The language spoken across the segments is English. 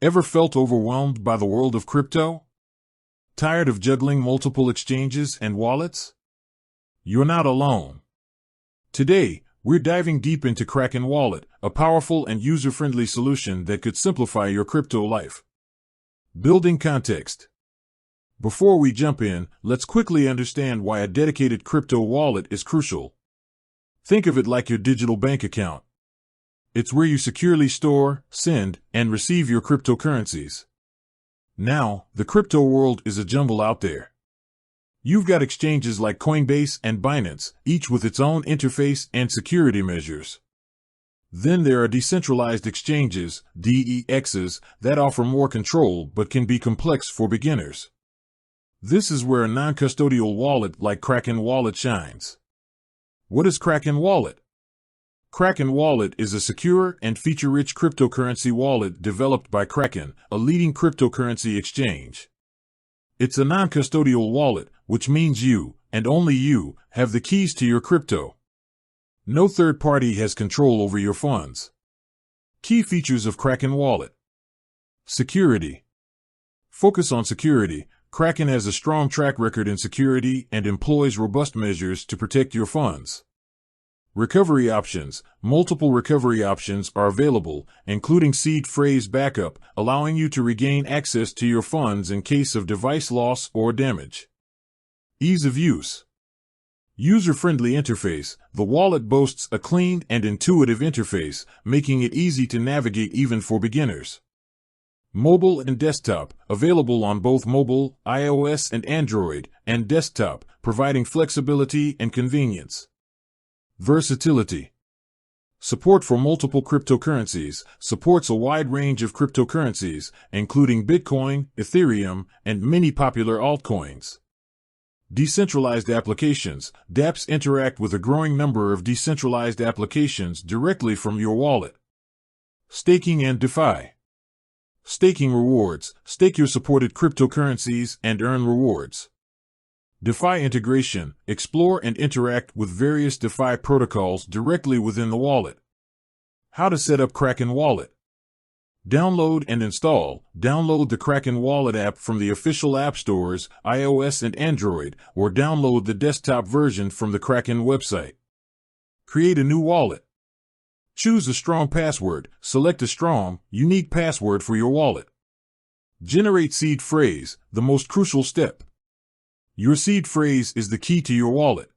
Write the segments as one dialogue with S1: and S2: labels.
S1: Ever felt overwhelmed by the world of crypto? Tired of juggling multiple exchanges and wallets? You're not alone. Today, we're diving deep into Kraken Wallet, a powerful and user-friendly solution that could simplify your crypto life. Building context. Before we jump in, let's quickly understand why a dedicated crypto wallet is crucial. Think of it like your digital bank account. It's where you securely store, send, and receive your cryptocurrencies. Now, the crypto world is a jumble out there. You've got exchanges like Coinbase and Binance, each with its own interface and security measures. Then there are decentralized exchanges, DEXs, that offer more control but can be complex for beginners. This is where a non-custodial wallet like Kraken Wallet shines. What is Kraken Wallet? Kraken Wallet is a secure and feature-rich cryptocurrency wallet developed by Kraken, a leading cryptocurrency exchange. It's a non-custodial wallet, which means you, and only you, have the keys to your crypto. No third party has control over your funds. Key features of Kraken Wallet. Security. Focus on security. Kraken has a strong track record in security and employs robust measures to protect your funds. Recovery options. Multiple recovery options are available, including seed phrase backup, allowing you to regain access to your funds in case of device loss or damage. Ease of use. User-friendly interface. The wallet boasts a clean and intuitive interface, making it easy to navigate even for beginners. Mobile and desktop. Available on both mobile, iOS and Android, and desktop, providing flexibility and convenience. Versatility. Support for multiple cryptocurrencies. Supports a wide range of cryptocurrencies, including Bitcoin, Ethereum, and many popular altcoins. Decentralized applications. dApps interact with a growing number of decentralized applications directly from your wallet. Staking and DeFi. Staking rewards. Stake your supported cryptocurrencies and earn rewards. DeFi integration. Explore and interact with various DeFi protocols directly within the wallet. How to set up Kraken Wallet. Download and install. Download the Kraken Wallet app from the official app stores, iOS and Android, or download the desktop version from the Kraken website. Create a new wallet. Choose a strong password. Select a strong, unique password for your wallet. Generate seed phrase, the most crucial step. Your seed phrase is the key to your wallet.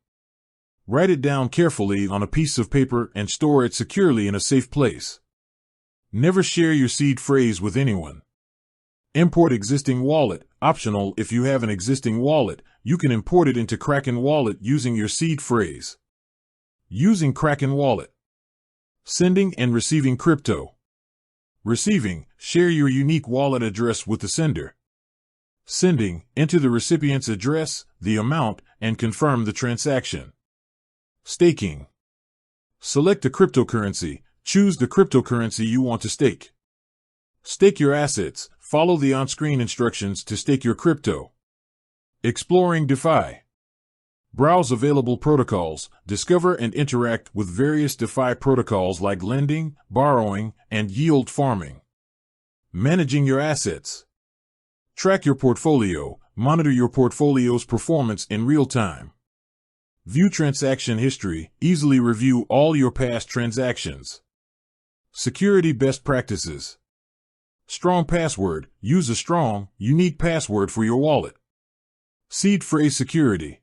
S1: Write it down carefully on a piece of paper and store it securely in a safe place. Never share your seed phrase with anyone. Import existing wallet. Optional. If you have an existing wallet, you can import it into Kraken Wallet using your seed phrase. Using Kraken Wallet. Sending and receiving crypto. Receiving. Share your unique wallet address with the sender. Sending. Enter the recipient's address, the amount, and confirm the transaction. Staking. Select a cryptocurrency. Choose the cryptocurrency you want to stake. Stake your assets. Follow the on-screen instructions to stake your crypto. Exploring DeFi. Browse available protocols. Discover and interact with various DeFi protocols like lending, borrowing, and yield farming. Managing your assets. Track your portfolio. Monitor your portfolio's performance in real time. View transaction history. Easily review all your past transactions. Security best practices. Strong password. Use a strong, unique password for your wallet. Seed phrase security.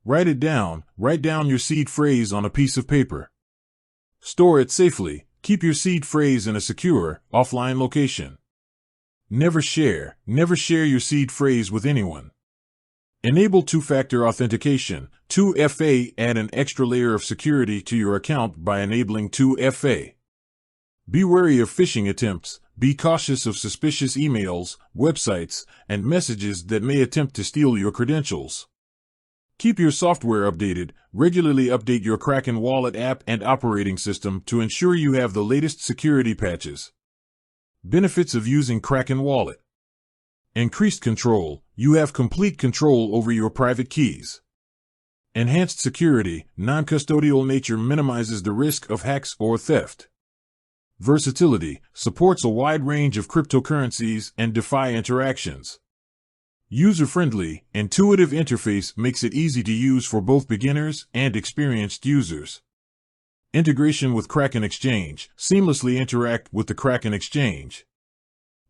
S1: Write it down. Write down your seed phrase on a piece of paper. Store it safely. Keep your seed phrase in a secure, offline location. Never share your seed phrase with anyone. Enable two-factor authentication. 2FA. Add an extra layer of security to your account by enabling 2FA. Be wary of phishing attempts. Be cautious of suspicious emails, websites, and messages that may attempt to steal your credentials. Keep your software updated. Regularly update your Kraken Wallet app and operating system to ensure you have the latest security patches. Benefits of using Kraken Wallet. Increased control. You have complete control over your private keys. Enhanced security. Non-custodial nature minimizes the risk of hacks or theft. Versatility supports a wide range of cryptocurrencies and DeFi interactions. User-friendly, intuitive interface makes it easy to use for both beginners and experienced users. Integration with Kraken Exchange. Seamlessly interact with the Kraken Exchange.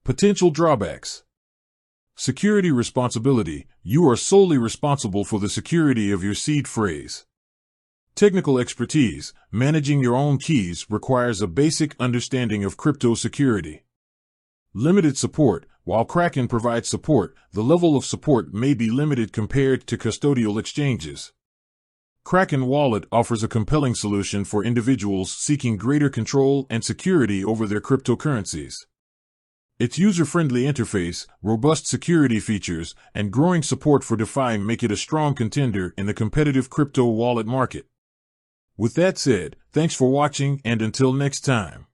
S1: Potential drawbacks. Security responsibility. You are solely responsible for the security of your seed phrase. Technical expertise. Managing your own keys requires a basic understanding of crypto security. Limited support. While Kraken provides support, the level of support may be limited compared to custodial exchanges. Kraken Wallet offers a compelling solution for individuals seeking greater control and security over their cryptocurrencies. Its user-friendly interface, robust security features, and growing support for DeFi make it a strong contender in the competitive crypto wallet market. With that said, thanks for watching, and until next time.